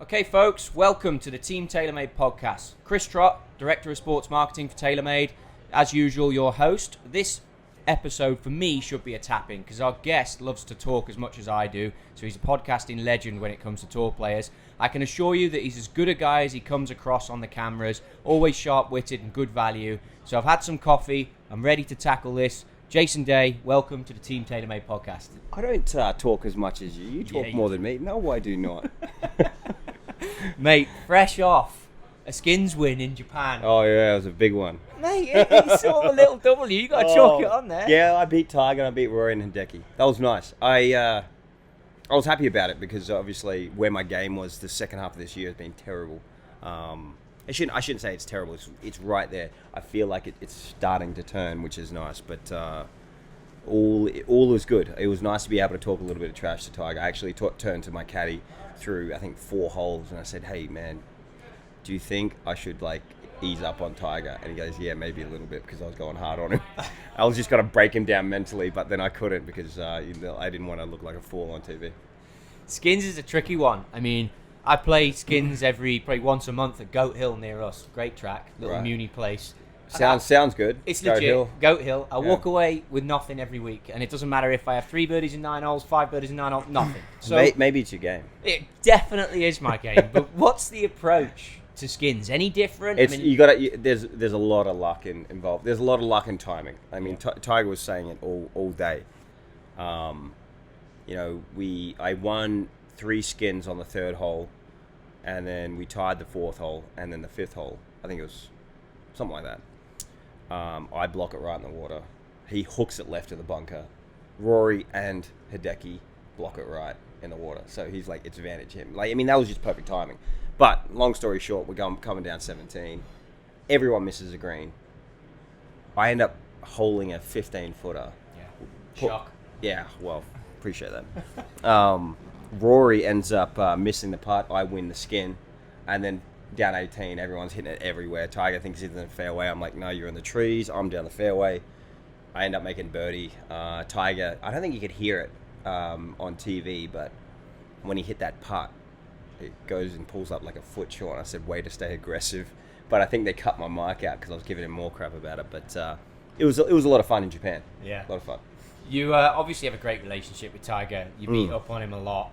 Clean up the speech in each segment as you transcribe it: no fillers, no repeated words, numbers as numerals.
Okay, folks, welcome to the Team TaylorMade Podcast. Chris Trott, Director of Sports Marketing for TaylorMade. As usual, your host. This episode for me should be a tap-in because our guest loves to talk as much as I do, so he's a podcasting legend when it comes to tour players. I can assure you that he's as good a guy as he comes across on the cameras, always sharp-witted and good value. So I've had some coffee, I'm ready to tackle this. Jason Day, welcome to the Team TaylorMade Podcast. I don't talk as much as you. You talk more than me. No, I do not. Mate, fresh off a skins win in Japan. Oh, yeah, it was a big one. Mate, you saw a little W. You got to chalk it on there. Yeah, I beat Tiger and I beat Rory and Hideki. That was nice. I was happy about it because obviously where my game was the second half of this year has been terrible. I shouldn't say it's terrible. It's right there. I feel like it's starting to turn, which is nice. But all was good. It was nice to be able to talk a little bit of trash to Tiger. I actually turned to my caddy through, I think, 4 holes, and I said, "Hey, man, do you think I should ease up on Tiger?" And he goes, "Yeah, maybe a little bit," because I was going hard on him. I was just going to break him down mentally, but then I couldn't because I didn't want to look like a fool on TV. Skins is a tricky one. I mean, I play skins probably once a month at Goat Hill near us. Great track, little Muni place. Sounds good. It's legit. Goat Hill. I walk away with nothing every week, and it doesn't matter if I have 3 birdies in 9 holes, 5 birdies in 9 holes, nothing. So maybe it's your game. It definitely is my game. But what's the approach to skins? Any different? There's a lot of luck involved. There's a lot of luck and timing. I mean, Tiger was saying it all day. I won 3 skins on the 3rd hole, and then we tied the 4th hole, and then the 5th hole. I think it was something like that. I block it right in the water. He hooks it left of the bunker. Rory and Hideki block it right in the water. So he's like, it's advantage him. That was just perfect timing. But long story short, we're coming down 17. Everyone misses a green. I end up holing a 15-footer. Yeah. Shock. Yeah, well, appreciate that. Rory ends up missing the putt. I win the skin. And then down 18, everyone's hitting it everywhere. Tiger thinks he's in the fairway. I'm like, no, you're in the trees. I'm down the fairway. I end up making birdie. Tiger, I don't think you could hear it on TV, but when he hit that putt, it goes and pulls up like a foot short. I said, way to stay aggressive. But I think they cut my mic out because I was giving him more crap about it. But it was a lot of fun in Japan. Yeah. A lot of fun. You obviously have a great relationship with Tiger. You beat up on him a lot.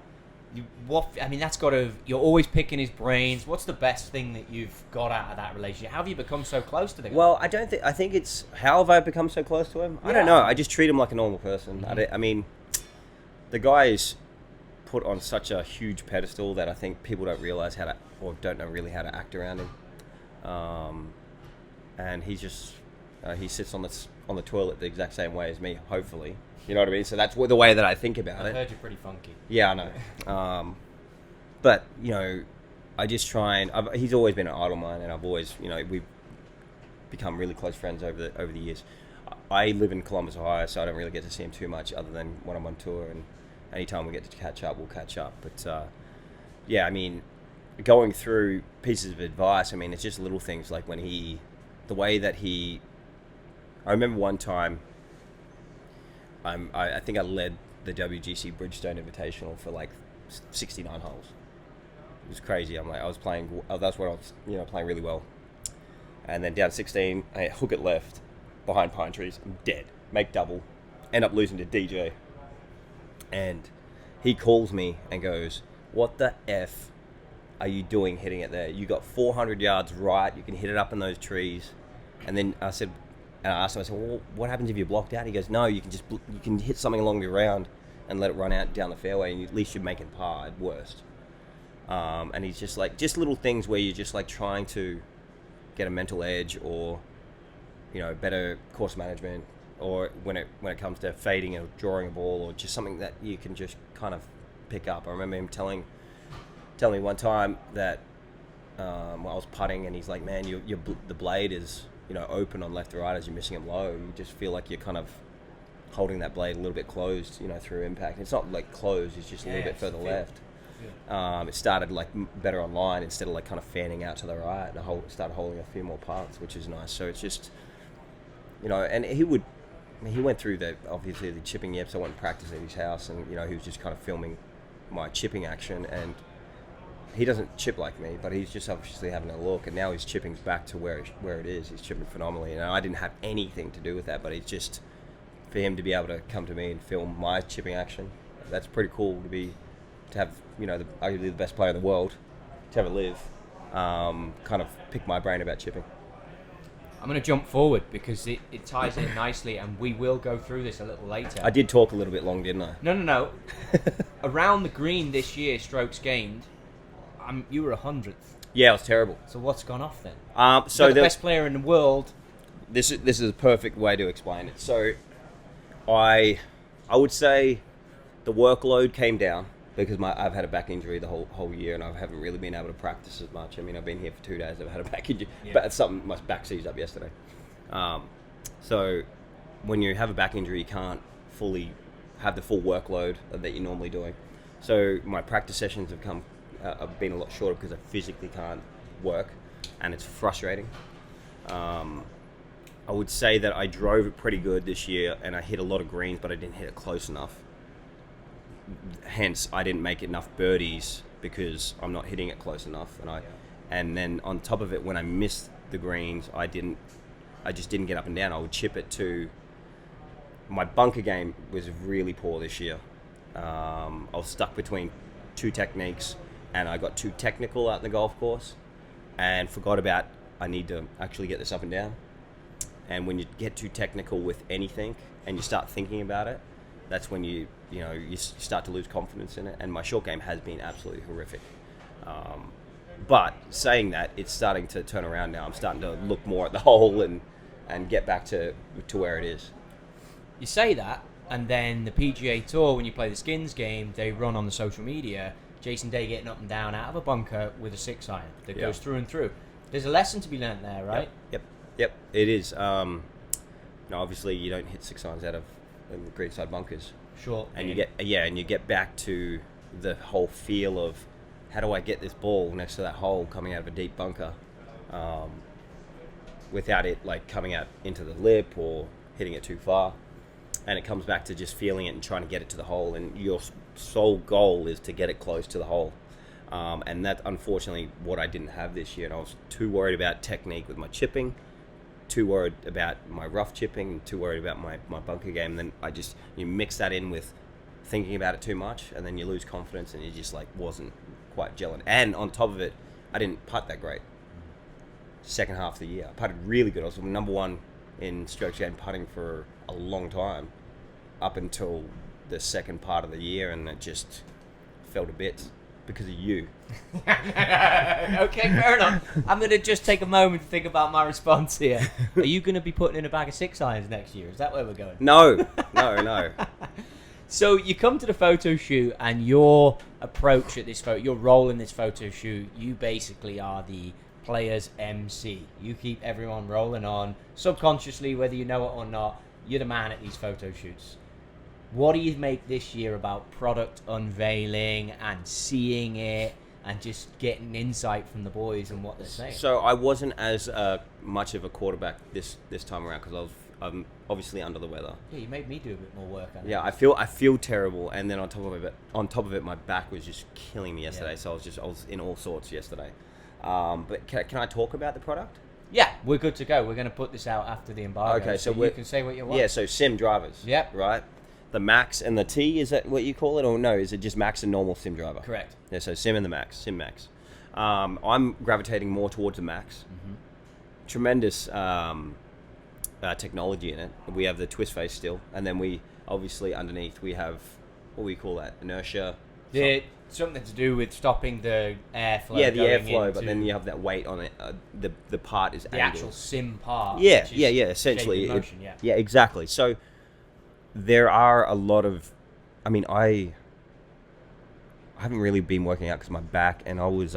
You're always picking his brains. What's the best thing that you've got out of that relationship? How have you become so close to the guy? Well, I think it's, how have I become so close to him? I don't know. I just treat him like a normal person. Mm-hmm. I mean, the guy is put on such a huge pedestal that I think people don't realize don't know really how to act around him. And he's just, he sits on the toilet the exact same way as me, hopefully. You know what I mean? So that's the way that I think about it. I've heard you're pretty funky. Yeah, I know. But, I just try and... he's always been an idol of mine, and I've always... we've become really close friends over the years. I live in Columbus, Ohio, so I don't really get to see him too much other than when I'm on tour, and anytime we get to catch up, we'll catch up. But, going through pieces of advice, it's just little things, like when the way that he... I remember one time... I think I led the WGC Bridgestone Invitational for 69 holes. It was crazy. I was playing. That's where I was, playing really well. And then down 16, I hook it left behind pine trees. I'm dead. Make double. End up losing to DJ. And he calls me and goes, "What the F are you doing hitting it there? You got 400 yards right. You can hit it up in those trees." And then I said. And I asked him, well, what happens if you're blocked out? He goes, no, you can hit something along the ground and let it run out down the fairway, and at least you're making par at worst. And he's just just little things where you're just trying to get a mental edge, or better course management, or when it comes to fading or drawing a ball, or just something that you can just kind of pick up. I remember him telling me one time that I was putting, and he's like, man, the blade is open on left or right as you're missing them low. You just feel like you're kind of holding that blade a little bit closed, through impact. It's not closed, it's just a little bit further left. It started better on line instead of kind of fanning out to the right, and I started holding a few more parts, which is nice. So it's just, and he went through obviously the chipping yips. I went and practiced at his house, and he was just kind of filming my chipping action, and he doesn't chip like me, but he's just obviously having a look, and now his chipping's back to where it is. He's chipping phenomenally, and I didn't have anything to do with that, but it's just for him to be able to come to me and film my chipping action. That's pretty cool to have arguably the best player in the world to ever live. Kind of pick my brain about chipping. I'm going to jump forward because it ties in nicely, and we will go through this a little later. I did talk a little bit long, didn't I? No. Around the green this year, strokes gained, you were 100th. Yeah, it was terrible. So what's gone off then? So the best player in the world. This is a perfect way to explain it. So I would say the workload came down because I've had a back injury the whole year, and I haven't really been able to practice as much. I mean, I've been here for 2 days. I've had a back injury, but my back seized up yesterday. So when you have a back injury, you can't fully have the full workload that you're normally doing. So my practice sessions have been a lot shorter because I physically can't work, and it's frustrating. I would say that I drove it pretty good this year, and I hit a lot of greens, but I didn't hit it close enough. Hence, I didn't make enough birdies because I'm not hitting it close enough. And then on top of it, when I missed the greens, I just didn't get up and down. I would chip it to. My bunker game was really poor this year. I was stuck between two techniques, and I got too technical out in the golf course, and forgot about I need to actually get this up and down. And when you get too technical with anything, and you start thinking about it, that's when you start to lose confidence in it. And my short game has been absolutely horrific. But saying that, it's starting to turn around now. I'm starting to look more at the hole and get back to where it is. You say that, and then the PGA Tour, when you play the skins game, they run on the social media, Jason Day getting up and down out of a bunker with a 6-iron that goes through and through. There's a lesson to be learnt there, right? Yep. It is. Obviously you don't hit 6-irons out of greenside bunkers. Sure. And you get back to the whole feel of how do I get this ball next to that hole coming out of a deep bunker, without it like coming out into the lip or hitting it too far. And it comes back to just feeling it and trying to get it to the hole. And your sole goal is to get it close to the hole. And that's unfortunately what I didn't have this year. And I was too worried about technique with my chipping, too worried about my rough chipping, and too worried about my bunker game. And then you mix that in with thinking about it too much, and then you lose confidence, and you just wasn't quite gelling. And on top of it, I didn't putt that great. Second half of the year, I putted really good. I was number one in strokes gained putting for a long time, up until the second part of the year, and it just fell to bits because of you. Okay, fair enough. I'm going to just take a moment to think about my response here. Are you going to be putting in a bag of 6-irons next year? Is that where we're going? No. So you come to the photo shoot, and your approach at this your role in this photo shoot, you basically are the player's MC. You keep everyone rolling on subconsciously, whether you know it or not. You're the man at these photo shoots. What do you make this year about product unveiling and seeing it and just getting insight from the boys and what they're saying? So I wasn't as much of a quarterback this time around because I'm obviously under the weather. Yeah, you made me do a bit more work. Yeah, I feel terrible, and then on top of it, my back was just killing me yesterday. Yeah. So I was in all sorts yesterday. But can I talk about the product? Yeah, we're good to go. We're going to put this out after the embargo. Okay, so you can say what you want. Yeah, so sim drivers. Yep. Right. The Max and the T, is that what you call it, or no? Is it just Max and normal sim driver? Correct. Yeah, so sim and the Max, sim Max. I'm gravitating more towards the Max. Mm-hmm. Tremendous technology in it. We have the twist face still, and then we obviously underneath we have what we call that inertia. Something to do with stopping the airflow. Yeah, the airflow, but then you have that weight on it. The part is the actual sim part. Yeah, essentially. Motion, yeah, exactly. So there are a lot of, I haven't really been working out because my back, and I was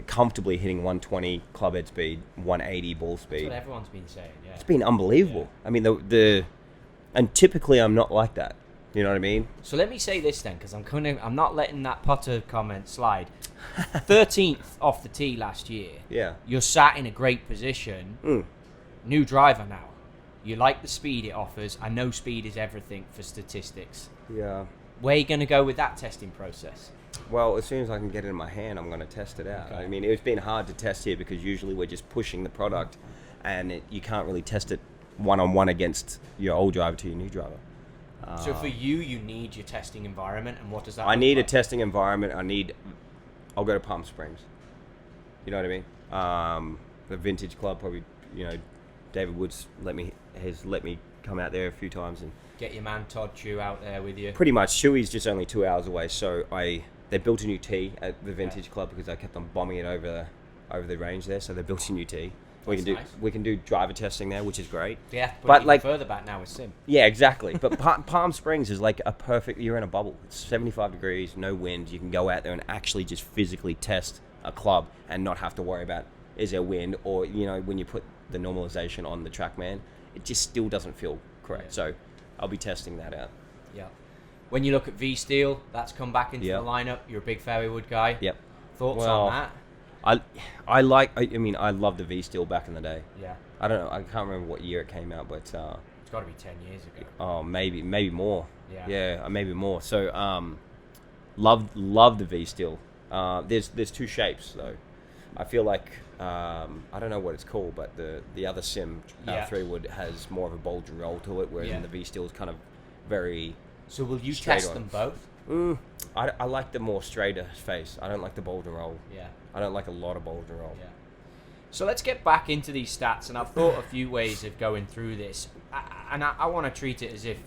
comfortably hitting 120 club head speed, 180 ball speed. That's what everyone's been saying. Yeah, it's been unbelievable. Yeah. And typically I'm not like that. You know what I mean? So let me say this then, because I'm not letting that putter comment slide. 13th off the tee last year. Yeah. You're sat in a great position. New driver now. You like the speed it offers. I know speed is everything for statistics. Yeah. Where are you going to go with that testing process? Well, as soon as I can get it in my hand, I'm going to test it out. Okay. I mean, it's been hard to test here because usually we're just pushing the product, and you can't really test it one-on-one against your old driver to your new driver. So for you need your testing environment, and what does that I look need like? a testing environment. I'll go to Palm Springs. You know what I mean? The Vintage Club, probably, David Woods has let me come out there a few times and Get your man Todd Chew out there with you. pretty much Chewy's just only 2 hours away, so they built a new tee at the Vintage Club because I kept on bombing it over the range there, so they built a new tee. Nice. We can do driver testing there, which is great. Yeah, but like further back now with Sim. Yeah, exactly. But Palm Springs is like a perfect. You're in a bubble. It's 75 degrees, no wind. You can go out there and actually just physically test a club and not have to worry about is there wind or when you put the normalization on the TrackMan, it just still doesn't feel correct. Yeah. So I'll be testing that out. Yeah. When you look at V Steel, that's come back into the lineup. You're a big fairway wood guy. Yep. Thoughts on that? I loved the V Steel back in the day. Yeah. I don't know. I can't remember what year it came out, but It's got to be 10 years ago. oh, maybe more. Yeah. Yeah, maybe more. So love the V Steel. There's two shapes though. I feel like I don't know what it's called, but the other Sim 3-wood has more of a bulge and roll to it, whereas in the V Steel is kind of very. So will you straight test on. them both? I like the more straighter face. I don't like the bulge and roll. Yeah. I don't like a lot of bulge and roll. Yeah. So let's get back into these stats, and I've thought a few ways of going through this, and I want to treat it as if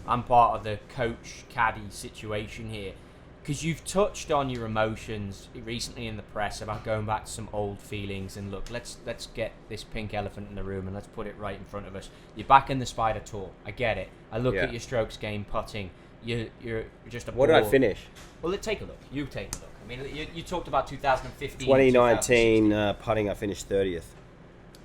I'm part of the coach caddy situation here, because you've touched on your emotions recently in the press about going back to some old feelings, and look, let's get this pink elephant in the room and let's put it right in front of us. You're back in the Spider Tour. I get it. I look at your strokes game, putting. You're just a. What did I finish? Well, let's take a look. You take a look. I mean, you talked about 2015. 2019 putting, I finished 30th.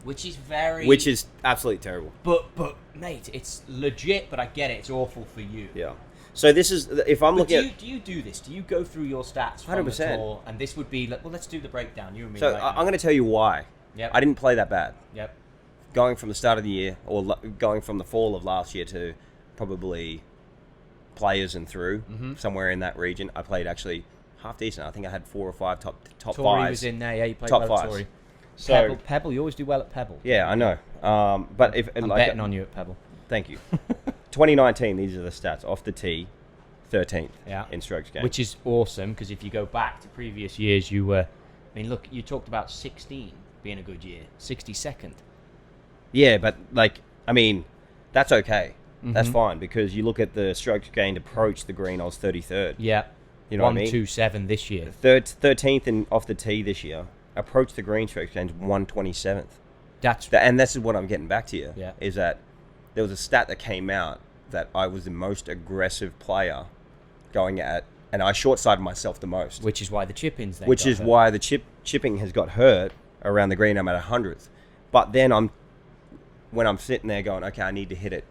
Which is very... Which is absolutely terrible. But mate, it's legit, but I get it. It's awful for you. Yeah. So this is... If I'm looking at... Do you do this? Do you go through your stats from 100%. the tour? And this would be... Well, let's do the breakdown. You and me. So right I'm going to tell you why. Yep. I didn't play that bad. Yep. Going from the start of the year, or going from the fall of last year to probably players and through, somewhere in that region, I played actually half decent. I think I had 4 or 5 top Tory fives. was in there. Yeah, you played top well at fives. Tory. So Pebble. You always do well at Pebble. yeah, I know. But if I'm like, betting on you at Pebble. Thank you. 2019. These are the stats off the tee. 13th in strokes gained. Which is awesome, because if you go back to previous years, you were... I mean, look, you talked about 16 being a good year. 62nd. Yeah, but that's okay. That's fine, because you look at the strokes gained approach the green, I was 33rd. Yeah. You know what I mean? 127 this year. 13th off the tee this year. Approach the green strokes gained 127th. And this is what I'm getting back to you. Yeah. Is that there was a stat that came out that I was the most aggressive player going at, and I short-sighted myself the most. Which is why the chip-ins then Which got is hurt. why the chipping has got hurt around the green. I'm at 100th. But then when I'm sitting there going, okay, I need to hit it,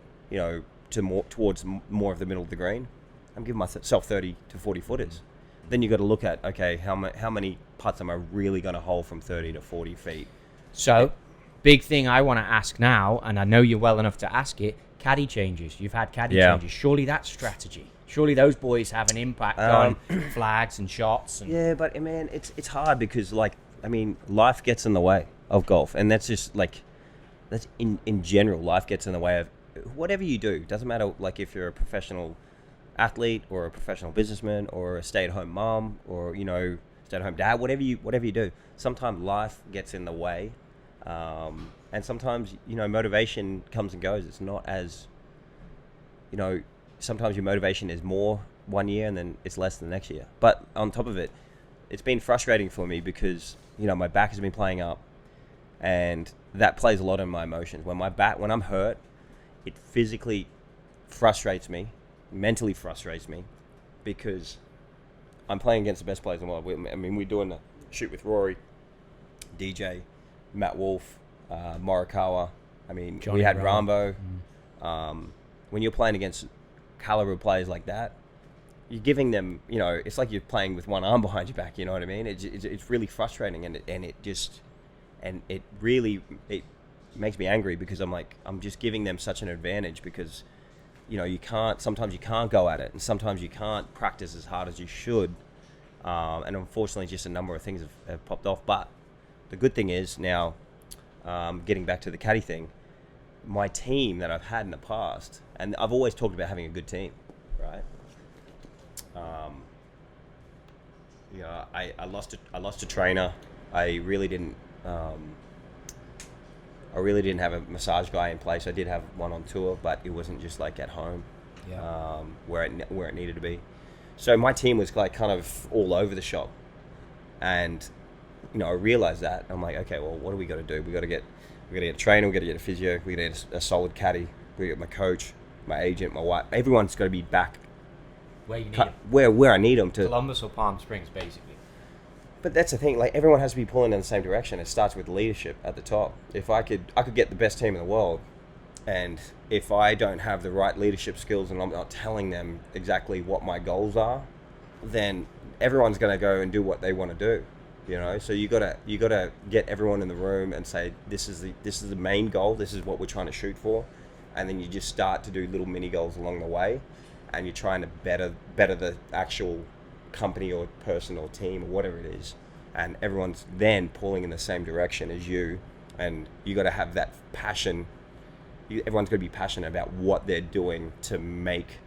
towards more of the middle of the green, I'm giving myself 30 to 40 footers. Then you've got to look at, okay, how many putts am I really going to hold from 30 to 40 feet? So, big thing I want to ask now, and I know you're well enough to ask it, caddy changes. You've had caddy changes. Surely that's strategy. Surely those boys have an impact on flags and shots. And yeah, but man, it's hard because life gets in the way of golf, and that's just that's in general, life gets in the way of whatever you do. Doesn't matter if you're a professional athlete or a professional businessman or a stay-at-home mom or stay-at-home dad, whatever you do. Sometimes life gets in the way, and sometimes motivation comes and goes. It's not as sometimes your motivation is more one year and then it's less the next year. But on top of it, it's been frustrating for me because my back has been playing up, and that plays a lot in my emotions. When I'm hurt, it physically frustrates me, mentally frustrates me, because I'm playing against the best players in the world. We're doing a shoot with Rory, DJ, Matt Wolf, Morikawa. Johnny we had Rahm. Rambo. When you're playing against caliber players like that, you're giving them, it's like you're playing with one arm behind your back. You know what I mean? It's really frustrating, and it really makes me angry because I'm just giving them such an advantage because, sometimes you can't go at it, and sometimes you can't practice as hard as you should And unfortunately, just a number of things have popped off. But the good thing is now, getting back to the caddy thing, my team that I've had in the past, and I've always talked about having a good team, right? I lost a trainer. I really didn't have a massage guy in place. I did have one on tour, but it wasn't just like at home, where it needed to be. So my team was like kind of all over the shop, and I realized that. I'm like, okay, well, what do we got to do? We got to get a trainer. We got to get a physio. We got to get a solid caddy. We got my coach, my agent, my wife. Everyone's got to be back where you need them. Where I need them to. Columbus or Palm Springs, basically. But that's the thing. Like, everyone has to be pulling in the same direction. It starts with leadership at the top. If I could get the best team in the world, and if I don't have the right leadership skills and I'm not telling them exactly what my goals are, then everyone's going to go and do what they want to do. So you gotta get everyone in the room and say, this is the main goal. This is what we're trying to shoot for, and then you just start to do little mini goals along the way, and you're trying to better the actual company or person or team or whatever it is, and everyone's then pulling in the same direction as you, and you got to have that passion. Everyone's got to be passionate about what they're doing to make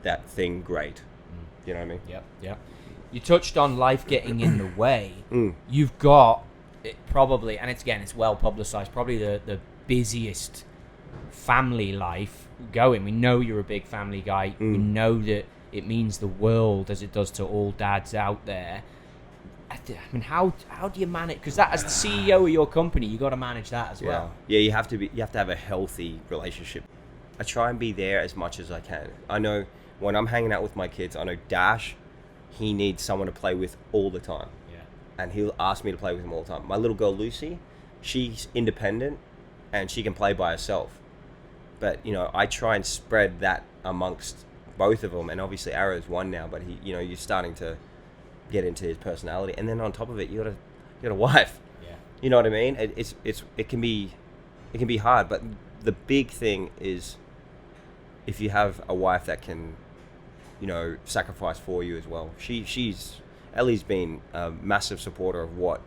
that thing great. You know what I mean? Yep. You touched on life getting in the way. You've got it probably, and it's well publicized, probably the busiest family life going. We know you're a big family guy. We know that it means the world, as it does to all dads out there. I mean, how do you manage? Because that, as the CEO of your company, you got to manage that as well. Yeah, you have to have a healthy relationship. I try and be there as much as I can. I know when I'm hanging out with my kids, I know Dash, he needs someone to play with all the time. Yeah. And he'll ask me to play with him all the time. My little girl Lucy, she's independent and she can play by herself. But, I try and spread that amongst both of them. And obviously Arrow's one now, but he, you're starting to get into his personality. And then on top of it, you got a wife. Yeah. You know what I mean? It can be hard, but the big thing is if you have a wife that can, sacrifice for you as well. Ellie's been a massive supporter of what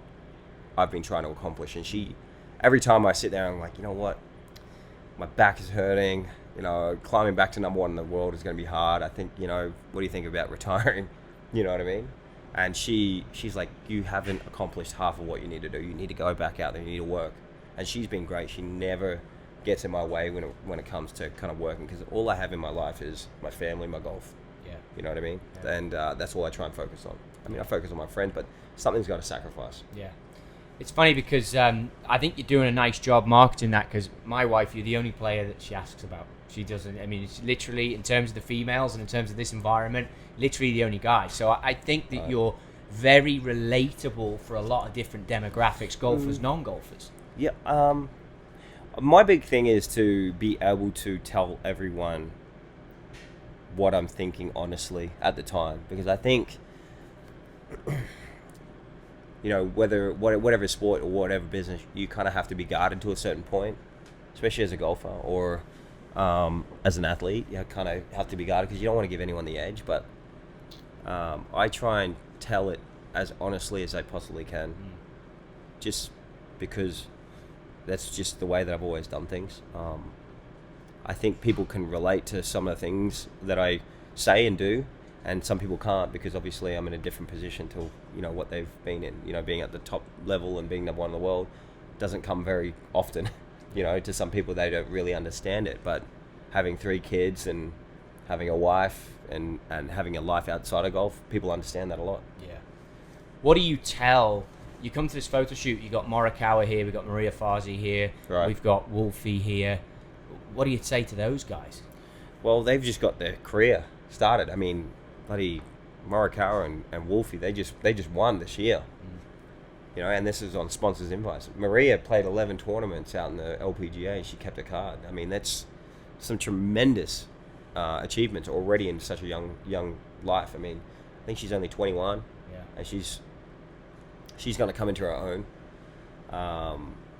I've been trying to accomplish, and every time I sit there, I'm like, you know what, my back is hurting. Climbing back to number one in the world is going to be hard. I think, what do you think about retiring? You know what I mean? And she's like, you haven't accomplished half of what you need to do. You need to go back out there. You need to work. And she's been great. She never gets in my way when it comes to kind of working, because all I have in my life is my family, my golf. Yeah. You know what I mean? Yeah. And that's all I try and focus on. I mean, I focus on my friend, but something's got to sacrifice. Yeah. It's funny because I think you're doing a nice job marketing that, because my wife, you're the only player that she asks about. She doesn't, I mean, it's literally, in terms of the females and in terms of this environment, literally the only guy. So I think that you're very relatable for a lot of different demographics, golfers, non-golfers. Yeah. My big thing is to be able to tell everyone what I'm thinking honestly at the time, because I think, whatever sport or whatever business, you kind of have to be guarded to a certain point, especially as a golfer or as an athlete. You kind of have to be guarded because you don't want to give anyone the edge. But I try and tell it as honestly as I possibly can, just because that's just the way that I've always done things. I think people can relate to some of the things that I say and do, and some people can't, because obviously I'm in a different position to what they've been in. Being at the top level and being number one in the world doesn't come very often. To some people, they don't really understand it. But having 3 kids and having a wife and having a life outside of golf, people understand that a lot. Yeah. What do you tell? You come to this photo shoot, you got Morikawa here, we've got Maria Farsi here, right. We've got Wolfie here. What do you say to those guys? Well, they've just got their career started. I mean, bloody Morikawa and Wolfie, they just won this year. And this is on sponsors' invites. Maria played 11 tournaments out in the LPGA. She kept a card. I mean, that's some tremendous achievements already in such a young life. I mean, I think she's only 21, and she's going to come into her own.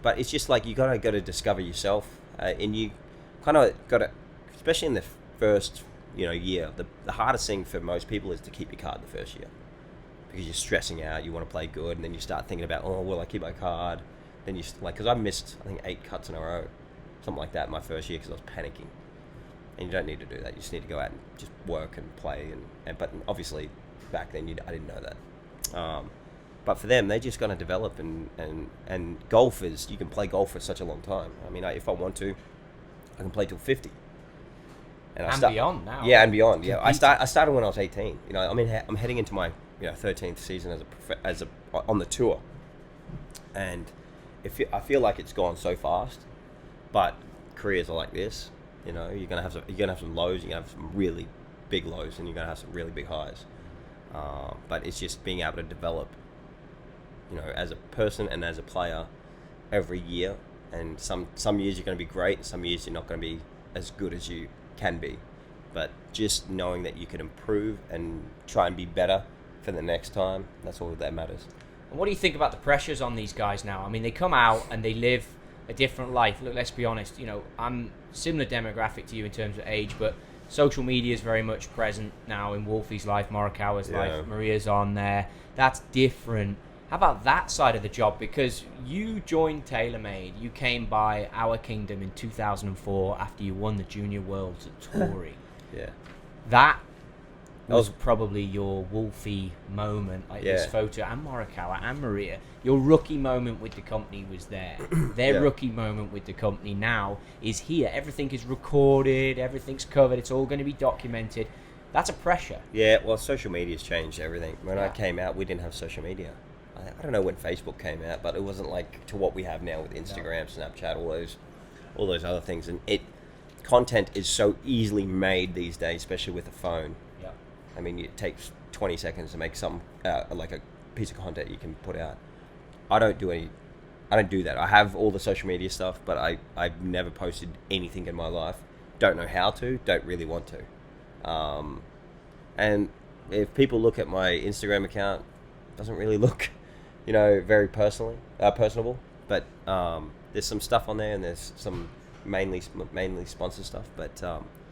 But it's just like you got to discover yourself, and you kind of got to, especially in the first year. The hardest thing for most people is to keep your card the first year. because you're stressing out. You want to play good, and then you start thinking about, oh, will I keep my card? Then you because I missed, I think, 8 cuts in a row, something like that in my first year because I was panicking. And you don't need to do that. You just need to go out and just work and play. And but obviously back then I didn't know that. But for them, they're just going to develop, and golf is, you can play golf for such a long time. I mean, if I want to, I can play till 50. And beyond now. Yeah, and beyond. Yeah, I started when I was 18. You know, I mean, I'm heading into my 13th season on the tour, and I feel like it's gone so fast. But careers are like this. You know, you're gonna have some lows. You're gonna have some really big lows, and you're gonna have some really big highs. But it's just being able to develop, you know, as a person and as a player every year. And some years you're going to be great, and some years you're not going to be as good as you can be. But just knowing that you can improve and try and be better for the next time, that's all that matters. And what do you think about the pressures on these guys now? I mean, they come out and they live a different life. Look, let's be honest, you know, I'm similar demographic to you in terms of age, but social media is very much present now in Wolfie's life, Morikawa's life, Maria's on there. That's different. How about that side of the job? Because you joined TaylorMade, you came by Our Kingdom in 2004 after you won the Junior Worlds at Torrey. Yeah. That was probably your Wolfie moment, like this photo, and Morikawa and Maria. Your rookie moment with the company was there. Their rookie moment with the company now is here. Everything is recorded, everything's covered, it's all going to be documented. That's a pressure. Yeah, well, social media's changed everything. When I came out, we didn't have social media. I don't know when Facebook came out, but it wasn't like to what we have now with Instagram, Snapchat, all those other things. And content is so easily made these days, especially with a phone. Yeah. I mean, it takes 20 seconds to make some like a piece of content you can put out. I don't do that. I have all the social media stuff, but I've never posted anything in my life. Don't know how to. Don't really want to. And if people look at my Instagram account, it doesn't really look, you know, very personable. But there's some stuff on there, and there's some mainly sponsored stuff. But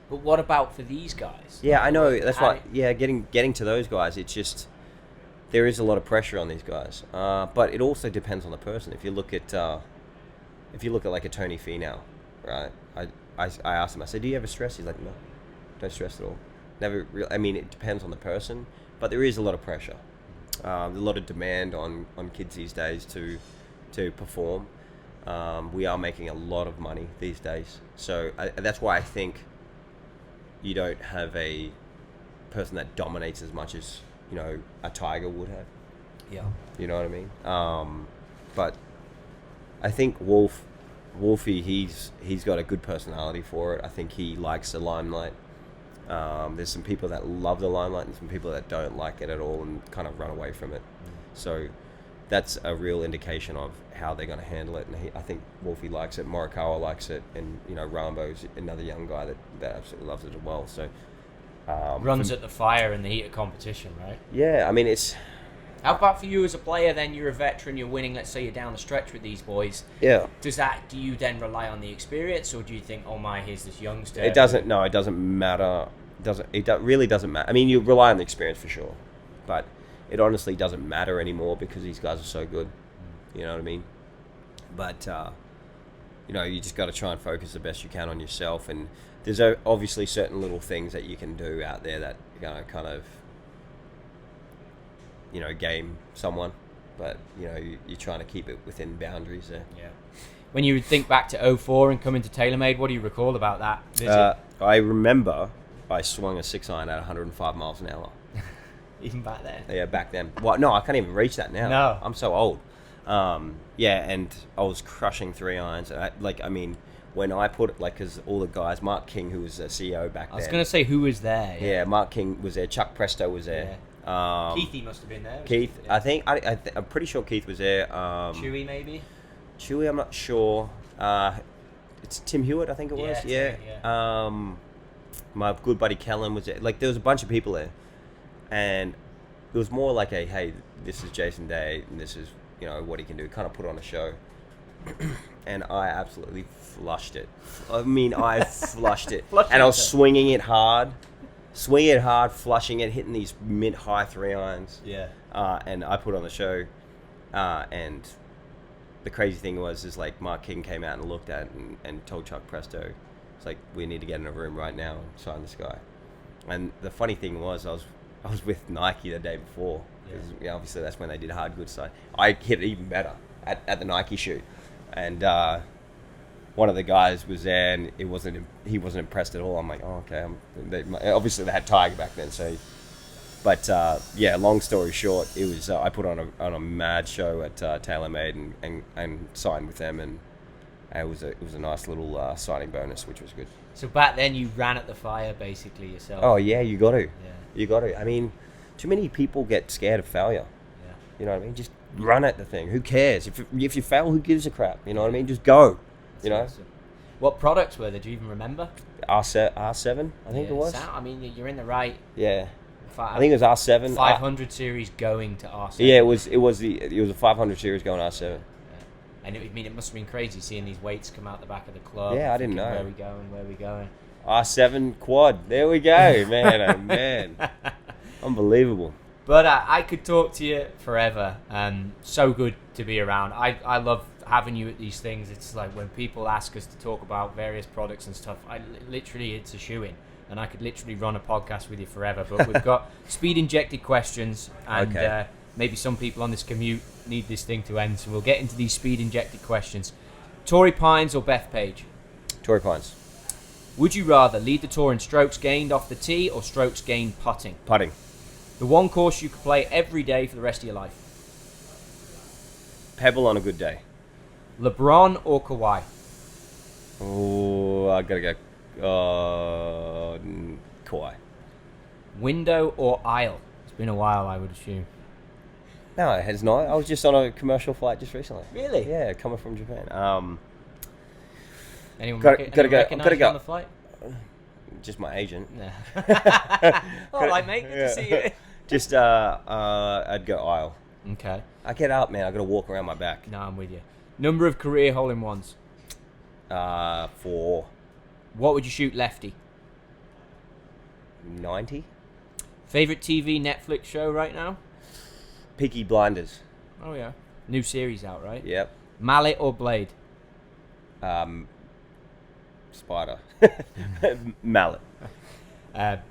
what about for these guys? Yeah, I know. That's why. Yeah, getting to those guys, it's just there is a lot of pressure on these guys. But it also depends on the person. If you look at like a Tony Finau, right? I asked him. I said, "Do you ever stress?" He's like, "No, don't stress at all." Never. I mean, it depends on the person, but there is a lot of pressure. There's a lot of demand on kids these days to perform. We are making a lot of money these days, so that's why I think you don't have a person that dominates as much as, you know, a Tiger would have. Yeah. You know what I mean? But I think Wolfie, he's got a good personality for it. I think he likes the limelight. There's some people that love the limelight and some people that don't like it at all and kind of run away from it. So that's a real indication of how they're going to handle it. And I think Wolfie likes it, Morikawa likes it, and, you know, Rambo's another young guy that absolutely loves it as well. So runs at the fire in the heat of competition, right? Yeah, I mean, it's... How about for you as a player then? You're a veteran, you're winning, let's say you're down the stretch with these boys. Yeah. Do you then rely on the experience, or do you think, oh my, here's this youngster? It doesn't matter. It really doesn't matter. I mean, you rely on the experience for sure, but it honestly doesn't matter anymore because these guys are so good. You know what I mean? But, you know, you just got to try and focus the best you can on yourself, and there's obviously certain little things that you can do out there that you're going to kind of, you know, game someone, but, you know, you're trying to keep it within boundaries there. Yeah. When you think back to 2004 and coming to TaylorMade, what do you recall about that visit? I remember I swung a 6-iron at 105 miles an hour. Even back then? Yeah, back then. Well, no, I can't even reach that now. No. I'm so old. Yeah, and I was crushing 3-irons. When I put it, like, because all the guys, Mark King, who was the CEO back then. I was going to say, who was there? Yeah, Mark King was there. Chuck Presto was there. Yeah. Keithy must have been there. Keith, yeah. I'm pretty sure Keith was there. Chewy, maybe? Chewy, I'm not sure. It's Tim Hewitt, I think it was. Yeah. My good buddy Kellen was there. Like, there was a bunch of people there. And it was more like hey, this is Jason Day, and this is, you know, what he can do. Kind of put on a show. And I absolutely flushed it. I mean, I flushed it. And I was swinging it hard, flushing it, hitting these mid-high 3-irons. Yeah. and I put on the show, and the crazy thing is like Mark King came out and looked at it and told Chuck Presto, it's like, we need to get in a room right now and sign this guy. And the funny thing was, I was with Nike the day before, because obviously that's when they did hard goods. So I hit it even better at the Nike shoot, and one of the guys was there, and he wasn't impressed at all. I'm like, oh, okay. Obviously they had Tiger back then, so. But long story short, it was I put on a mad show at TaylorMade and signed with them, and it was a nice little signing bonus, which was good. So back then you ran at the fire basically yourself. Oh yeah, you got to. Yeah. You got to. I mean, too many people get scared of failure. Yeah. You know what I mean? Just run at the thing. Who cares? If you fail, who gives a crap? You know what I mean? Just go. You know. Awesome. What products were there? Do you even remember? R7, I think it was. I mean, you're in the right. Yeah. I think it was R7. 500 series going to R7. Yeah, it was a 500 series going R7. Yeah. And it must have been crazy seeing these weights come out the back of the club. Yeah, I didn't know. Where we going? R7 quad. There we go, man. Oh man, unbelievable. But I could talk to you forever. So good to be around. I love having you at these things. It's like when people ask us to talk about various products and stuff, literally it's a shoo-in. And I could literally run a podcast with you forever. But we've got speed-injected questions, and maybe some people on this commute need this thing to end. So we'll get into these speed-injected questions. Torrey Pines or Beth Page? Torrey Pines. Would you rather lead the tour in strokes gained off the tee or strokes gained putting? Putting. The one course you could play every day for the rest of your life? Pebble on a good day. LeBron or Kawhi? Oh, I gotta go. Kawhi. Window or aisle? It's been a while, I would assume. No, it has not. I was just on a commercial flight just recently. Really? Yeah, coming from Japan. Anyone gotta go. on the flight? Just my agent. Yeah. All right, mate. Good to see you. Just I'd go aisle. Okay. I get up, man. I gotta walk around my back. No, I'm with you. Number of career hole-in-ones? 4. What would you shoot lefty? 90. Favorite TV Netflix show right now? Peaky Blinders. Oh yeah. New series out, right? Yep. Mallet or blade? Spider. Mallet.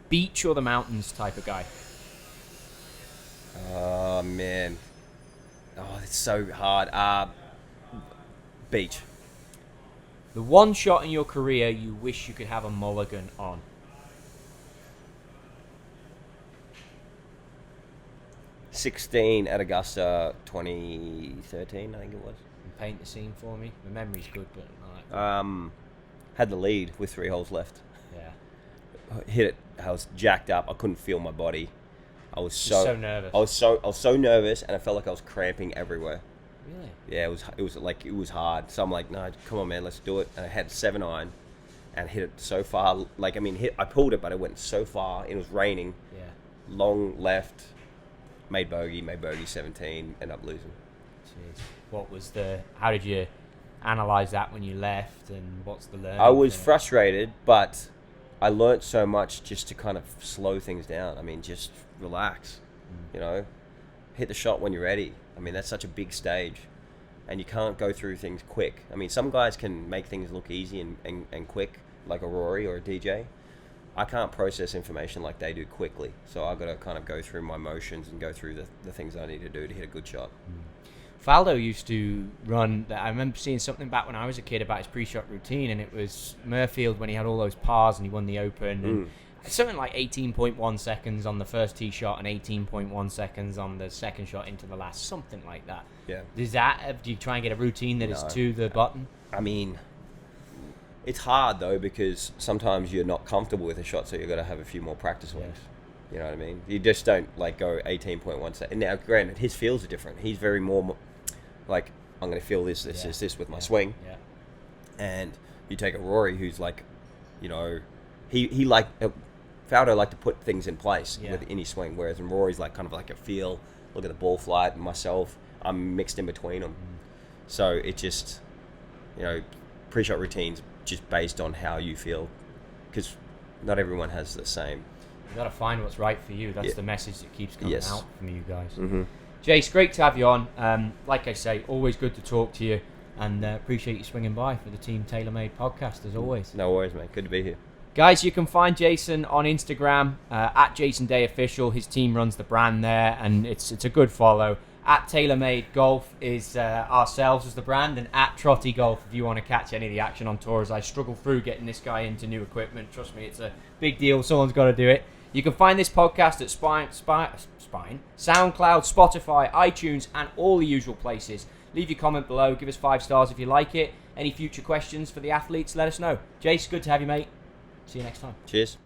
Beach or the mountains type of guy? Oh man. Oh, it's so hard. Beach. The one shot in your career you wish you could have a mulligan on? '16 at Augusta, 2013, I think it was. And paint the scene for me. The memory's good, but I like that. Had the lead with 3 holes left. Yeah. Hit it. I was jacked up. I couldn't feel my body. I was so nervous. I was so nervous, and I felt like I was cramping everywhere. Really? Yeah, it was hard. So I'm like, no, come on, man, let's do it. And I had 7-iron, and hit it so far. Like, I mean, I pulled it, but it went so far. It was raining. Yeah. Long left. Made bogey 17, ended up losing. Jeez. How did you analyze that when you left, and what's the learning? I was frustrated, but I learnt so much just to kind of slow things down. I mean, just relax, you know, hit the shot when you're ready. I mean, that's such a big stage, and you can't go through things quick. I mean, some guys can make things look easy and quick, like a Rory or a DJ. I can't process information like they do quickly, so I've got to kind of go through my motions and go through the things I need to do to hit a good shot. Faldo used to run, I remember seeing something back when I was a kid about his pre-shot routine, and it was Murfield when he had all those pars and he won the Open, and something like 18.1 seconds on the first tee shot and 18.1 seconds on the second shot into the last, something like that. Yeah. Do you try and get a routine that is to the button? I mean, it's hard though, because sometimes you're not comfortable with a shot, so you've got to have a few more practice swings. Yeah. You know what I mean? You just don't like go 18.1 seconds. Now, granted, his feels are different. He's very more like, I'm going to feel this with my swing. Yeah. And you take a Rory who's like, you know, he like Faldo like to put things in place with any swing, whereas in Rory's like kind of like a feel, look at the ball flight, and myself, I'm mixed in between them. So it just, you know, pre-shot routines just based on how you feel, because not everyone has the same. You got to find what's right for you. That's Yeah. the message that keeps coming Yes. out from you guys. Mm-hmm. Jace, great to have you on. Like I say, always good to talk to you, and appreciate you swinging by for the Team TaylorMade podcast as always. No worries, mate. Good to be here. Guys, you can find Jason on Instagram at Jason Day Official. His team runs the brand there, and it's a good follow. At TaylorMade Golf is ourselves as the brand, and at Trotty Golf if you want to catch any of the action on tour. As I struggle through getting this guy into new equipment, trust me, it's a big deal. Someone's got to do it. You can find this podcast at SoundCloud, Spotify, iTunes, and all the usual places. Leave your comment below. Give us 5 stars if you like it. Any future questions for the athletes, let us know. Jace, good to have you, mate. See you next time. Cheers.